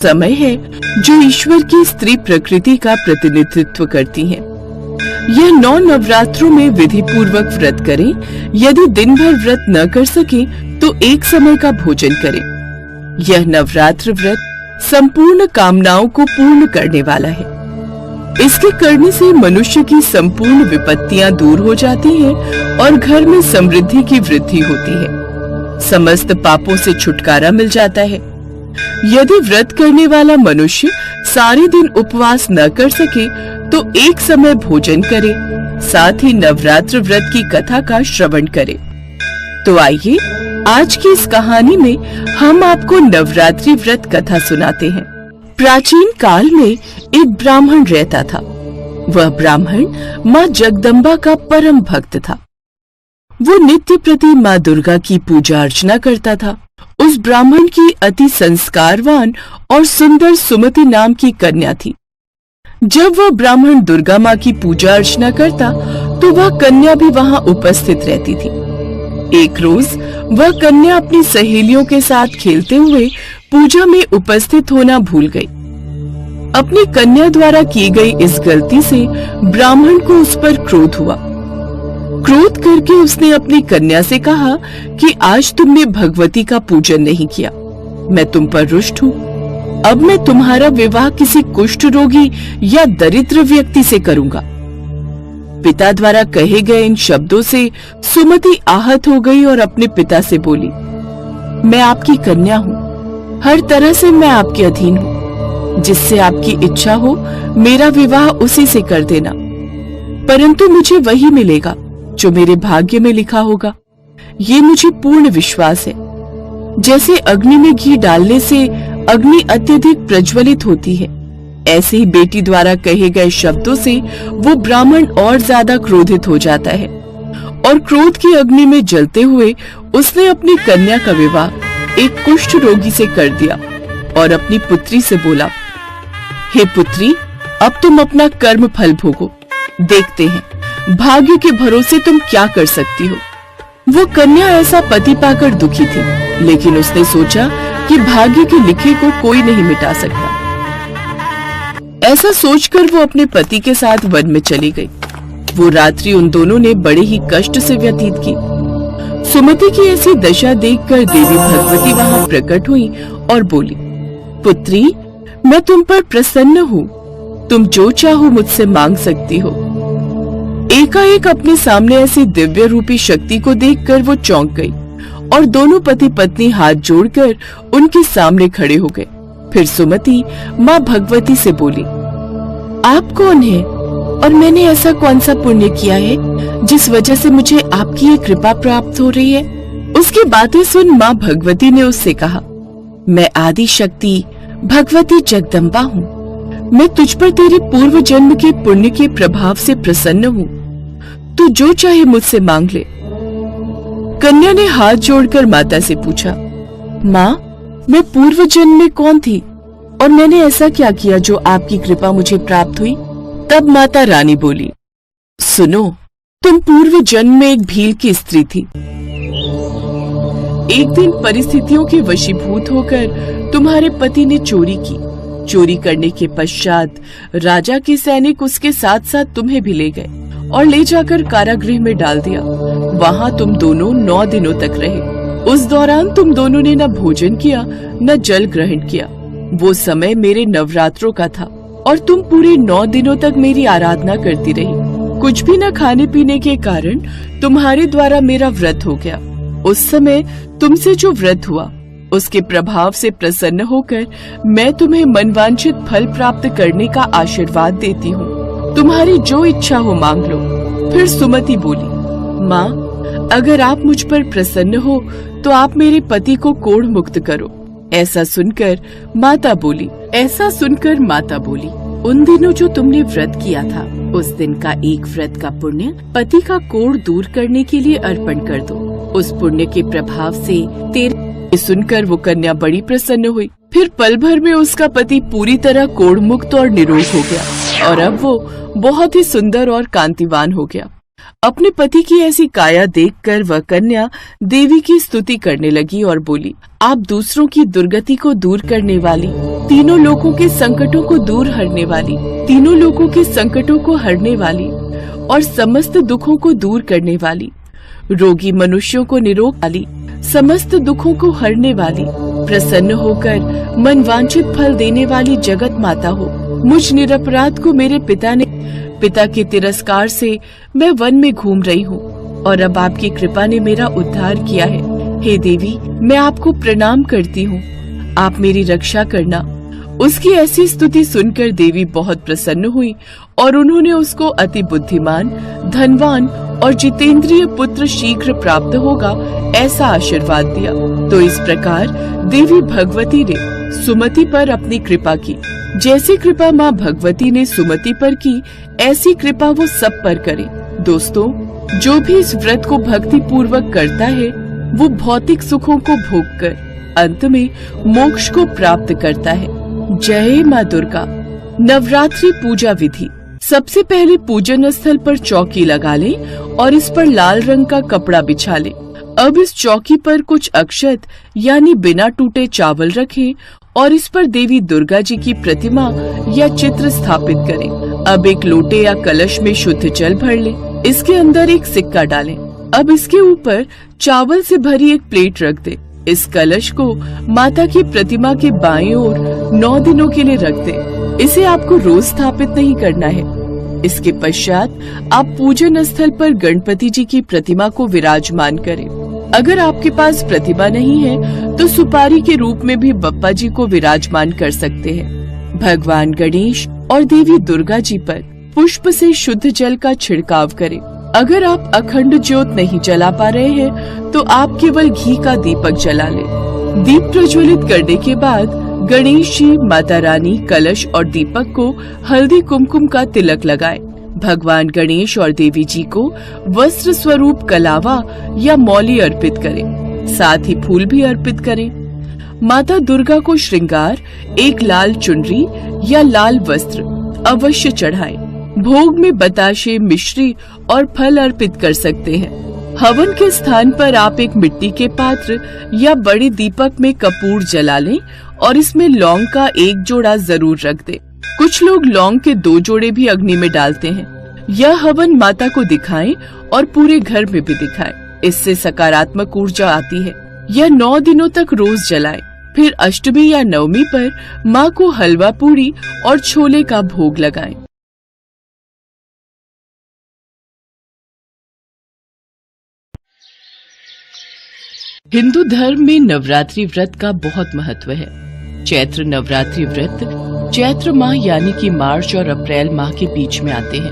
समय है जो ईश्वर की स्त्री प्रकृति का प्रतिनिधित्व करती हैं। यह 9 नवरात्रों में विधि पूर्वक व्रत करें। यदि दिन भर व्रत न कर सके तो एक समय का भोजन करें। यह नवरात्र व्रत संपूर्ण कामनाओं को पूर्ण करने वाला है। इसके करने से मनुष्य की संपूर्ण विपत्तियां दूर हो जाती हैं और घर में समृद्धि की वृद्धि होती है। समस्त पापों से छुटकारा मिल जाता है। यदि व्रत करने वाला मनुष्य सारे दिन उपवास न कर सके तो एक समय भोजन करे, साथ ही नवरात्र व्रत की कथा का श्रवण करे। तो आइए आज की इस कहानी में हम आपको नवरात्रि व्रत कथा सुनाते हैं। प्राचीन काल में एक ब्राह्मण रहता था। वह ब्राह्मण माँ जगदम्बा का परम भक्त था। वो नित्य प्रति माँ दुर्गा की पूजा अर्चना करता था। उस ब्राह्मण की अति संस्कारवान और सुंदर सुमति नाम की कन्या थी। जब वह ब्राह्मण दुर्गा माँ की पूजा अर्चना करता तो वह कन्या भी वहां उपस्थित रहती थी। एक रोज वह कन्या अपनी सहेलियों के साथ खेलते हुए पूजा में उपस्थित होना भूल गई। अपनी कन्या द्वारा की गई इस गलती से ब्राह्मण को उस पर क्रोध हुआ। क्रोध करके उसने अपनी कन्या से कहा कि आज तुमने भगवती का पूजन नहीं किया, मैं तुम पर रुष्ट हूँ। अब मैं तुम्हारा विवाह किसी कुष्ठ रोगी या दरिद्र व्यक्ति से करूंगा। पिता द्वारा कहे गए इन शब्दों से सुमति आहत हो गई और अपने पिता से बोली, मैं आपकी कन्या हूँ, हर तरह से मैं आपके अधीन हूँ। जिससे आपकी इच्छा हो मेरा विवाह उसी से कर देना, परंतु मुझे वही मिलेगा जो मेरे भाग्य में लिखा होगा। ये मुझे पूर्ण विश्वास है। जैसे अग्नि में घी डालने से अग्नि अत्यधिक प्रज्वलित होती है, ऐसे ही बेटी द्वारा कहे गए शब्दों से वो ब्राह्मण और ज्यादा क्रोधित हो जाता है और क्रोध की अग्नि में जलते हुए उसने अपनी कन्या का विवाह एक कुष्ठ रोगी से कर दिया और अपनी पुत्री से बोला, हे पुत्री, अब तुम अपना कर्म फल भोगो, देखते हैं भाग्य के भरोसे तुम क्या कर सकती हो। वो कन्या ऐसा पति पाकर दुखी थी, लेकिन उसने सोचा कि भाग्य के लिखे को कोई नहीं मिटा सकता। ऐसा सोचकर वो अपने पति के साथ वन में चली गई। वो रात्रि उन दोनों ने बड़े ही कष्ट से व्यतीत की। सुमति की ऐसी दशा देखकर देवी भगवती वहां प्रकट हुई और बोली, पुत्री, मैं तुम पर प्रसन्न हूँ, तुम जो चाहो मुझसे मांग सकती हो। एकाएक अपने सामने ऐसी दिव्य रूपी शक्ति को देखकर वो चौंक गई और दोनों पति पत्नी हाथ जोड़कर उनके सामने खड़े हो गए। फिर सुमति माँ भगवती से बोली, आप कौन है और मैंने ऐसा कौन सा पुण्य किया है जिस वजह से मुझे आपकी ये कृपा प्राप्त हो रही है। उसकी बातें सुन माँ भगवती ने उससे कहा, मैं आदि शक्ति भगवती जगदम्बा हूँ। मैं तुझ पर तेरे पूर्व जन्म के पुण्य के प्रभाव से प्रसन्न हूँ। तू जो चाहे मुझसे मांग ले। कन्या ने हाथ जोड़कर माता से पूछा, माँ, मैं पूर्व जन्म में कौन थी और मैंने ऐसा क्या किया जो आपकी कृपा मुझे प्राप्त हुई। तब माता रानी बोली, सुनो, तुम पूर्व जन्म में एक भील की स्त्री थी। एक दिन परिस्थितियों के वशीभूत होकर तुम्हारे पति ने चोरी की। चोरी करने के पश्चात राजा के सैनिक उसके साथ साथ तुम्हें भी ले गए और ले जाकर कारागृह में डाल दिया। वहाँ तुम दोनों 9 दिनों तक रहे। उस दौरान तुम दोनों ने न भोजन किया न जल ग्रहण किया। वो समय मेरे नवरात्रों का था और तुम पूरे 9 दिनों तक मेरी आराधना करती रही। कुछ भी न खाने पीने के कारण तुम्हारे द्वारा मेरा व्रत हो गया। उस समय तुमसे जो व्रत हुआ उसके प्रभाव से प्रसन्न होकर मैं तुम्हें मनवांछित फल प्राप्त करने का आशीर्वाद देती हूँ। तुम्हारी जो इच्छा हो मांग लो। फिर सुमति बोली, माँ, अगर आप मुझ पर प्रसन्न हो तो आप मेरे पति को कोढ़ मुक्त करो। ऐसा सुनकर माता बोली, उन दिनों जो तुमने व्रत किया था उस दिन का एक व्रत का पुण्य पति का कोढ़ दूर करने के लिए अर्पण कर दो। उस पुण्य के प्रभाव से तेरे। सुनकर वो कन्या बड़ी प्रसन्न हुई। फिर पल भर में उसका पति पूरी तरह कोढ़ मुक्त और निरोग हो गया और अब वो बहुत ही सुंदर और कांतिवान हो गया। अपने पति की ऐसी काया देखकर वह कन्या देवी की स्तुति करने लगी और बोली, आप दूसरों की दुर्गति को दूर करने वाली, तीनों लोगों के संकटों को दूर हरने वाली, तीनों लोगों के संकटों को हरने वाली और समस्त दुखों को दूर करने वाली, रोगी मनुष्यों को निरोग वाली, समस्त दुखों को हरने वाली, प्रसन्न होकर मनवांछित फल देने वाली जगत माता हो। मुझ निरपराध को मेरे पिता के तिरस्कार से मैं वन में घूम रही हूँ और अब आपकी कृपा ने मेरा उद्धार किया है। हे देवी, मैं आपको प्रणाम करती हूँ, आप मेरी रक्षा करना। उसकी ऐसी स्तुति सुनकर देवी बहुत प्रसन्न हुई और उन्होंने उसको अति बुद्धिमान, धनवान और जितेंद्रिय पुत्र शीघ्र प्राप्त होगा ऐसा आशीर्वाद दिया। तो इस प्रकार देवी भगवती ने सुमति पर अपनी कृपा की। जैसी कृपा माँ भगवती ने सुमति पर की, ऐसी कृपा वो सब पर करे। दोस्तों, जो भी इस व्रत को भक्ति पूर्वक करता है वो भौतिक सुखों को भोगकर अंत में मोक्ष को प्राप्त करता है। जय माँ दुर्गा। नवरात्रि पूजा विधि। सबसे पहले पूजन स्थल पर चौकी लगा ले और इस पर लाल रंग का कपड़ा बिछा ले। अब इस चौकी पर कुछ अक्षत यानी बिना टूटे चावल रखें और इस पर देवी दुर्गा जी की प्रतिमा या चित्र स्थापित करें। अब एक लोटे या कलश में शुद्ध जल भर ले, इसके अंदर एक सिक्का डालें। अब इसके ऊपर चावल से भरी एक प्लेट रख दे। इस कलश को माता की प्रतिमा के बाएं ओर 9 दिनों के लिए रख दे। इसे आपको रोज स्थापित नहीं करना है। इसके पश्चात आप पूजन स्थल पर गणपति जी की प्रतिमा को विराजमान करें। अगर आपके पास प्रतिमा नहीं है तो सुपारी के रूप में भी बप्पा जी को विराजमान कर सकते हैं। भगवान गणेश और देवी दुर्गा जी पर पुष्प से शुद्ध जल का छिड़काव करें। अगर आप अखंड ज्योत नहीं जला पा रहे हैं तो आप केवल घी का दीपक जला लें। दीप प्रज्वलित करने के बाद गणेश जी, माता रानी, कलश और दीपक को हल्दी कुमकुम का तिलक लगाएं। भगवान गणेश और देवी जी को वस्त्र स्वरूप कलावा या मौली अर्पित करें, साथ ही फूल भी अर्पित करें। माता दुर्गा को श्रृंगार एक लाल चुनरी या लाल वस्त्र अवश्य चढ़ाएं। भोग में बताशे, मिश्री और फल अर्पित कर सकते हैं। हवन के स्थान पर आप एक मिट्टी के पात्र या बड़े दीपक में कपूर जला लें और इसमें लौंग का एक जोड़ा जरूर रख दें। कुछ लोग लौंग के 2 जोड़े भी अग्नि में डालते हैं। यह हवन माता को दिखाएं और पूरे घर में भी दिखाएं। इससे सकारात्मक ऊर्जा आती है। यह 9 दिनों तक रोज जलाएं। फिर अष्टमी या नवमी पर माँ को हलवा पूरी और छोले का भोग लगाएं। हिंदू धर्म में नवरात्रि व्रत का बहुत महत्व है। चैत्र नवरात्रि व्रत चैत्र माह यानी कि मार्च और अप्रैल माह के बीच में आते हैं।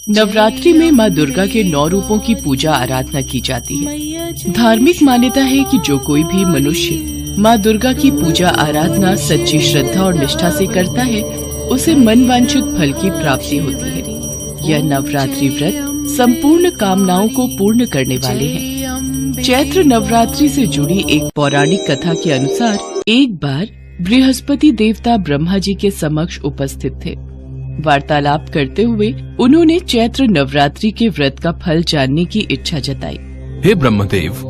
नवरात्रि में माँ दुर्गा के 9 रूपों की पूजा आराधना की जाती है। धार्मिक मान्यता है कि जो कोई भी मनुष्य माँ दुर्गा की पूजा आराधना सच्ची श्रद्धा और निष्ठा से करता है, उसे मन वांछित फल की प्राप्ति होती है। यह नवरात्रि व्रत संपूर्ण कामनाओं को पूर्ण करने वाले हैं। चैत्र नवरात्रि से जुड़ी एक पौराणिक कथा के अनुसार एक बार बृहस्पति देवता ब्रह्मा जी के समक्ष उपस्थित थे। वार्तालाप करते हुए उन्होंने चैत्र नवरात्रि के व्रत का फल जानने की इच्छा जताई। हे ब्रह्मदेव,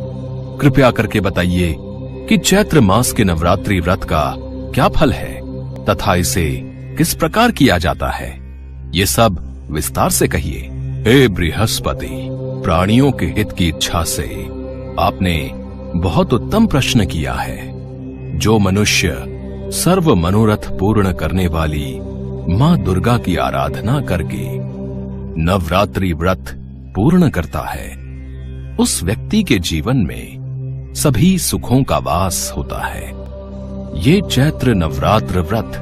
कृपया करके बताइए कि चैत्र मास के नवरात्रि व्रत का क्या फल है तथा इसे किस प्रकार किया जाता है, ये सब विस्तार से कहिए। हे बृहस्पति, प्राणियों के हित की इच्छा से आपने बहुत उत्तम प्रश्न किया है। जो मनुष्य सर्व मनोरथ पूर्ण करने वाली माँ दुर्गा की आराधना करके नवरात्रि व्रत पूर्ण करता है, उस व्यक्ति के जीवन में सभी सुखों का वास होता है। ये चैत्र नवरात्र व्रत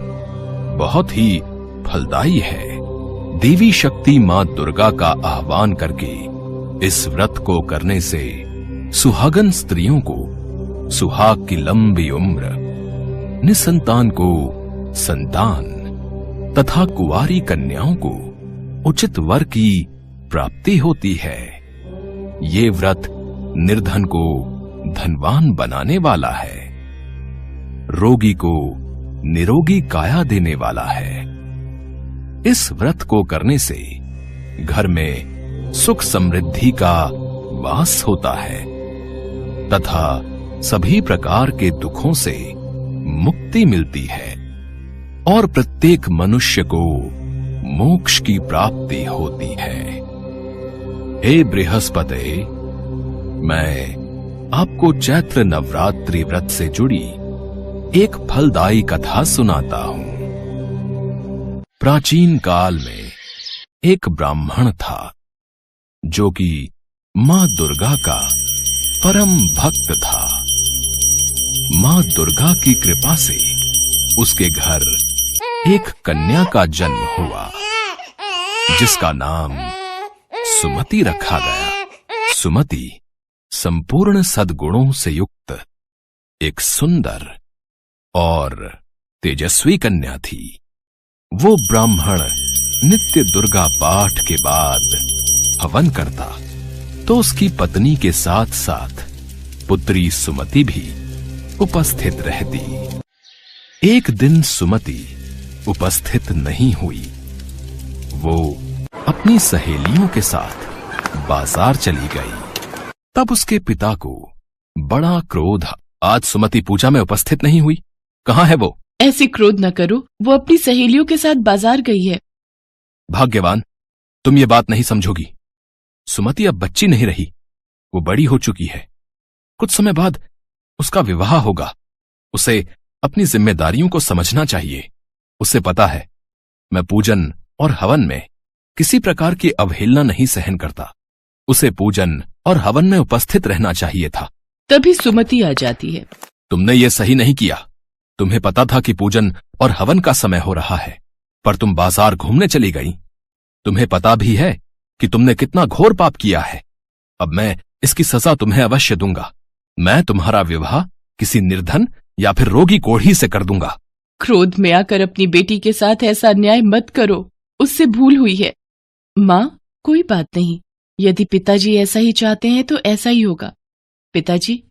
बहुत ही फलदायी है। देवी शक्ति माँ दुर्गा का आह्वान करके इस व्रत को करने से सुहागन स्त्रियों को सुहाग की लंबी उम्र, निसंतान को संतान तथा कुंवारी कन्याओं को उचित वर की प्राप्ति होती है। ये व्रत निर्धन को धनवान बनाने वाला है, रोगी को निरोगी काया देने वाला है। इस व्रत को करने से घर में सुख समृद्धि का वास होता है तथा सभी प्रकार के दुखों से मुक्ति मिलती है और प्रत्येक मनुष्य को मोक्ष की प्राप्ति होती है। हे बृहस्पति, मैं आपको चैत्र नवरात्रि व्रत से जुड़ी एक फलदायी कथा सुनाता हूं। प्राचीन काल में एक ब्राह्मण था जो कि मां दुर्गा का परम भक्त था। मां दुर्गा की कृपा से उसके घर एक कन्या का जन्म हुआ जिसका नाम सुमति रखा गया। सुमति संपूर्ण सद्गुणों से युक्त एक सुंदर और तेजस्वी कन्या थी। वो ब्राह्मण नित्य दुर्गा पाठ के बाद हवन करता तो उसकी पत्नी के साथ साथ पुत्री सुमति भी उपस्थित रहती। एक दिन सुमति उपस्थित नहीं हुई। वो अपनी सहेलियों के साथ बाजार चली गई। तब उसके पिता को बड़ा क्रोध। आज सुमति पूजा में उपस्थित नहीं हुई, कहाँ है वो? ऐसे क्रोध न करो, वो अपनी सहेलियों के साथ बाजार गई है। भाग्यवान, तुम ये बात नहीं समझोगी। सुमति अब बच्ची नहीं रही, वो बड़ी हो चुकी है। कुछ समय बाद उसका विवाह होगा। उसे अपनी जिम्मेदारियों को समझना चाहिए। उसे पता है मैं पूजन और हवन में किसी प्रकार की अवहेलना नहीं सहन करता। उसे पूजन और हवन में उपस्थित रहना चाहिए था। तभी सुमति आ जाती है। तुमने ये सही नहीं किया। तुम्हें पता था कि पूजन और हवन का समय हो रहा है, पर तुम बाजार घूमने चली गई। तुम्हें पता भी है कि तुमने कितना घोर पाप किया है। अब मैं इसकी सजा तुम्हें अवश्य दूंगा। मैं तुम्हारा विवाह किसी निर्धन या फिर रोगी कोढ़ी से कर दूंगा। क्रोध में आकर अपनी बेटी के साथ ऐसा अन्याय मत करो, उससे भूल हुई है। माँ, कोई बात नहीं, यदि पिताजी ऐसा ही चाहते हैं तो ऐसा ही होगा। पिताजी,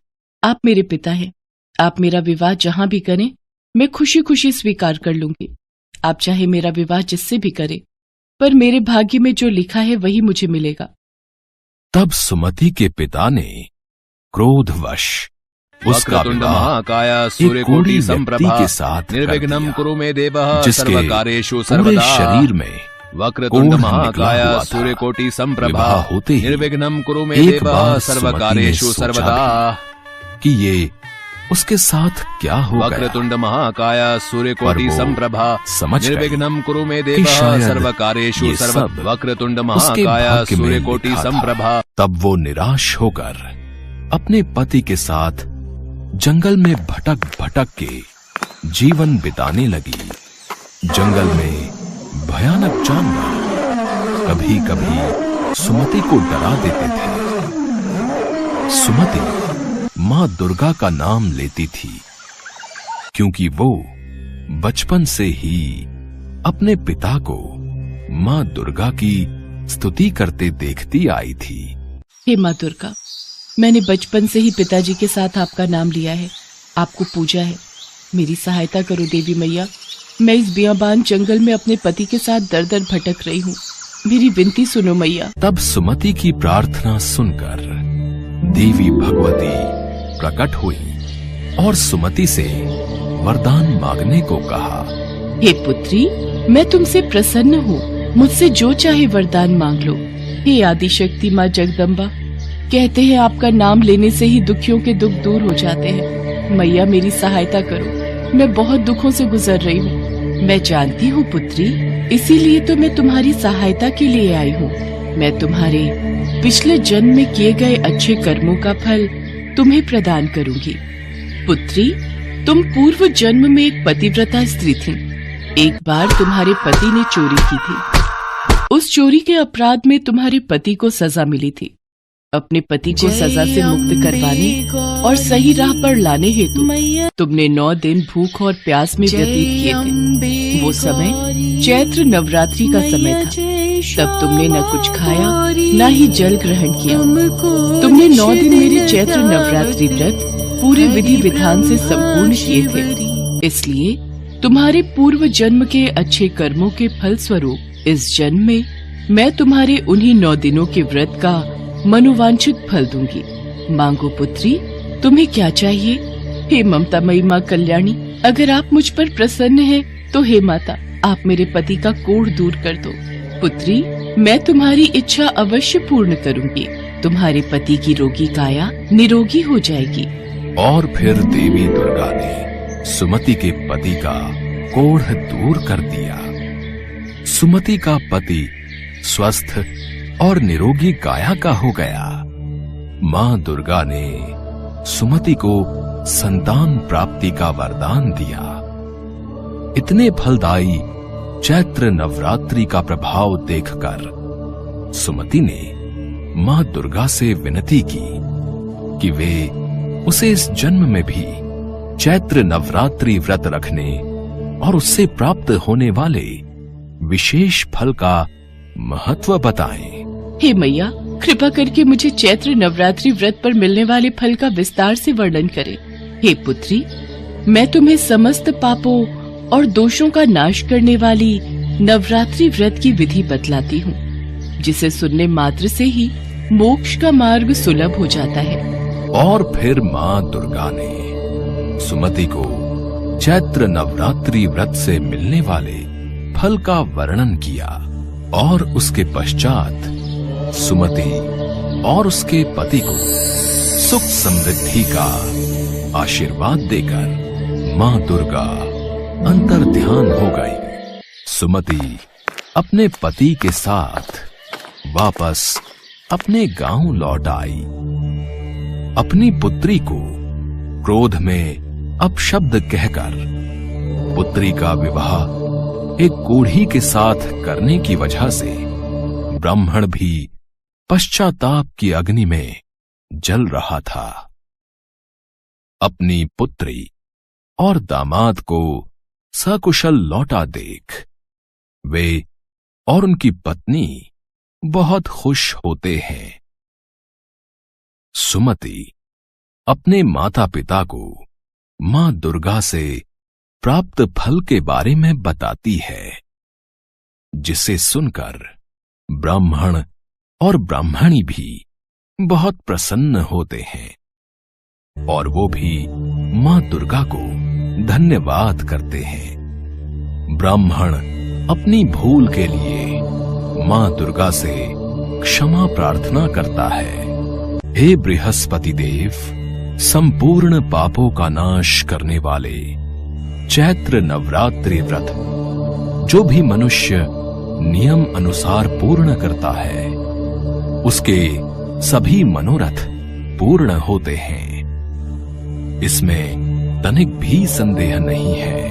आप मेरे पिता हैं, आप मेरा विवाह जहां भी करें मैं खुशी खुशी स्वीकार कर लूंगी। आप चाहे मेरा विवाह जिससे भी करें, पर मेरे भाग्य में जो लिखा है वही मुझे मिलेगा। तब सुमति के पिता ने क्रोधवश उसका विवाह एक कोढ़ी व्यक्ति के साथ निर्विघ्नं कुरु मे देवः जिसके सर्वकार्येषु पूरे सर्वदा शरीर में वक्रतुंड कोढ़ महाकाय निकला हुआ था। सूर्यकोटि संप्रभा विवाह होते ही निर्विघ्नं कुरु मे एक देवः बार सर्वकार्येषु सुमति ने सर्वदा कि ये उसके साथ क्या हो गया। वक्रतुंड महाकाय सूर्यकोटि पर वो संप्रभा समझ गई निर्विघ्नं कुरु मे कि देवः शायद सर्वकार्येषु ये सर्वदा सब वक्रतुंड उसके महाकाय भाग्य में सूर्यकोटि लिखा था। संप्रभा। तब वो निराश होकर अपने पति के साथ जंगल में भटक भटक के जीवन बिताने लगी। जंगल में भयानक जानवर कभी कभी सुमति को डरा देते थे। सुमति मां दुर्गा का नाम लेती थी क्योंकि वो बचपन से ही अपने पिता को मां दुर्गा की स्तुति करते देखती आई थी। हे माँ दुर्गा, मैंने बचपन से ही पिताजी के साथ आपका नाम लिया है, आपको पूजा है। मेरी सहायता करो देवी मैया। मैं इस बियाबान जंगल में अपने पति के साथ दर दर भटक रही हूँ, मेरी विनती सुनो मैया। तब सुमति की प्रार्थना सुनकर देवी भगवती प्रकट हुई और सुमति से वरदान मांगने को कहा। हे पुत्री, मैं तुमसे प्रसन्न हूँ, मुझसे जो चाहे वरदान मांग लो। हे आदिशक्ति माँ जगदम्बा, कहते हैं आपका नाम लेने से ही दुखियों के दुख दूर हो जाते हैं। मैया मेरी सहायता करो, मैं बहुत दुखों से गुजर रही हूँ। मैं जानती हूँ पुत्री, इसीलिए तो मैं तुम्हारी सहायता के लिए आई हूँ। मैं तुम्हारे पिछले जन्म में किए गए अच्छे कर्मों का फल तुम्हें प्रदान करूंगी। पुत्री, तुम पूर्व जन्म में एक पतिव्रता स्त्री थी। एक बार तुम्हारे पति ने चोरी की थी। उस चोरी के अपराध में तुम्हारे पति को सजा मिली थी। अपने पति को सजा से मुक्त करवाने और सही राह पर लाने हेतु तुमने 9 दिन भूख और प्यास में व्यतीत किए थे। वो समय चैत्र नवरात्रि का समय था। तब तुमने न कुछ खाया न ही जल ग्रहण किया। तुमने 9 दिन मेरे चैत्र नवरात्रि व्रत पूरे विधि विधान से संपूर्ण किए थे। इसलिए तुम्हारे पूर्व जन्म के अच्छे कर्मों के फल स्वरूप इस जन्म में मैं तुम्हारे उन्हीं 9 दिनों के व्रत का मनोवांछित फल दूंगी। मांगो पुत्री, तुम्हें क्या चाहिए? हे ममतामयी माँ कल्याणी, अगर आप मुझ पर प्रसन्न हैं, तो हे माता, आप मेरे पति का कोढ़ दूर कर दो। पुत्री, मैं तुम्हारी इच्छा अवश्य पूर्ण करूंगी। तुम्हारे पति की रोगी काया निरोगी हो जाएगी। और फिर देवी दुर्गा ने सुमति के पति का कोढ़ दूर कर दिया। सुमति का पति स्वस्थ और निरोगी काया का हो गया। मां दुर्गा ने सुमति को संतान प्राप्ति का वरदान दिया। इतने फलदायी चैत्र नवरात्रि का प्रभाव देखकर सुमति ने मां दुर्गा से विनती की कि वे उसे इस जन्म में भी चैत्र नवरात्रि व्रत रखने और उससे प्राप्त होने वाले विशेष फल का महत्व बताएं। हे मैया, कृपा करके मुझे चैत्र नवरात्रि व्रत पर मिलने वाले फल का विस्तार से वर्णन करें। हे पुत्री, मैं तुम्हें समस्त पापों और दोषों का नाश करने वाली नवरात्रि व्रत की विधि बतलाती हूँ, जिसे सुनने मात्र से ही मोक्ष का मार्ग सुलभ हो जाता है। और फिर मां दुर्गा ने सुमति को चैत्र नवरात्रि व्रत से मिलने वाले फल का वर्णन किया और उसके पश्चात सुमति और उसके पति को सुख समृद्धि का आशीर्वाद देकर मां दुर्गा अंतर ध्यान हो गई। सुमति अपने पति के साथ वापस अपने गांव लौट आई। अपनी पुत्री को क्रोध में अपशब्द कहकर पुत्री का विवाह एक कोढ़ी के साथ करने की वजह से ब्राह्मण भी पश्चाताप की अग्नि में जल रहा था। अपनी पुत्री और दामाद को सकुशल लौटा देख वे और उनकी पत्नी बहुत खुश होते हैं। सुमति अपने माता पिता को मां दुर्गा से प्राप्त फल के बारे में बताती है, जिसे सुनकर ब्राह्मण और ब्राह्मणी भी बहुत प्रसन्न होते हैं और वो भी मां दुर्गा को धन्यवाद करते हैं। ब्राह्मण अपनी भूल के लिए मां दुर्गा से क्षमा प्रार्थना करता है। हे बृहस्पति देव, संपूर्ण पापों का नाश करने वाले चैत्र नवरात्रि व्रत जो भी मनुष्य नियम अनुसार पूर्ण करता है, उसके सभी मनोरथ पूर्ण होते हैं। इसमें तनिक भी संदेह नहीं है।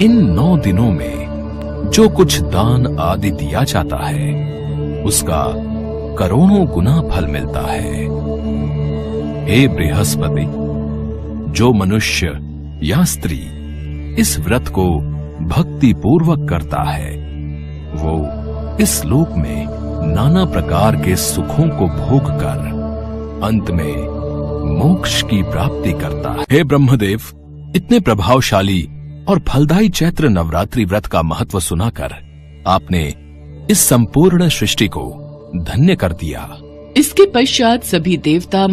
इन 9 दिनों में जो कुछ दान आदि दिया जाता है, उसका करोड़ों गुना फल मिलता है। हे बृहस्पति, जो मनुष्य या स्त्री इस व्रत को भक्ति पूर्वक करता है, वो इस लोक में नाना प्रकार के सुखों को भोग कर अंत में मोक्ष की प्राप्ति करता है। हे ब्रह्मदेव, इतने प्रभावशाली और फलदायी चैत्र नवरात्रि व्रत का महत्व सुनाकर आपने इस संपूर्ण सृष्टि को धन्य कर दिया। इसके पश्चात सभी देवता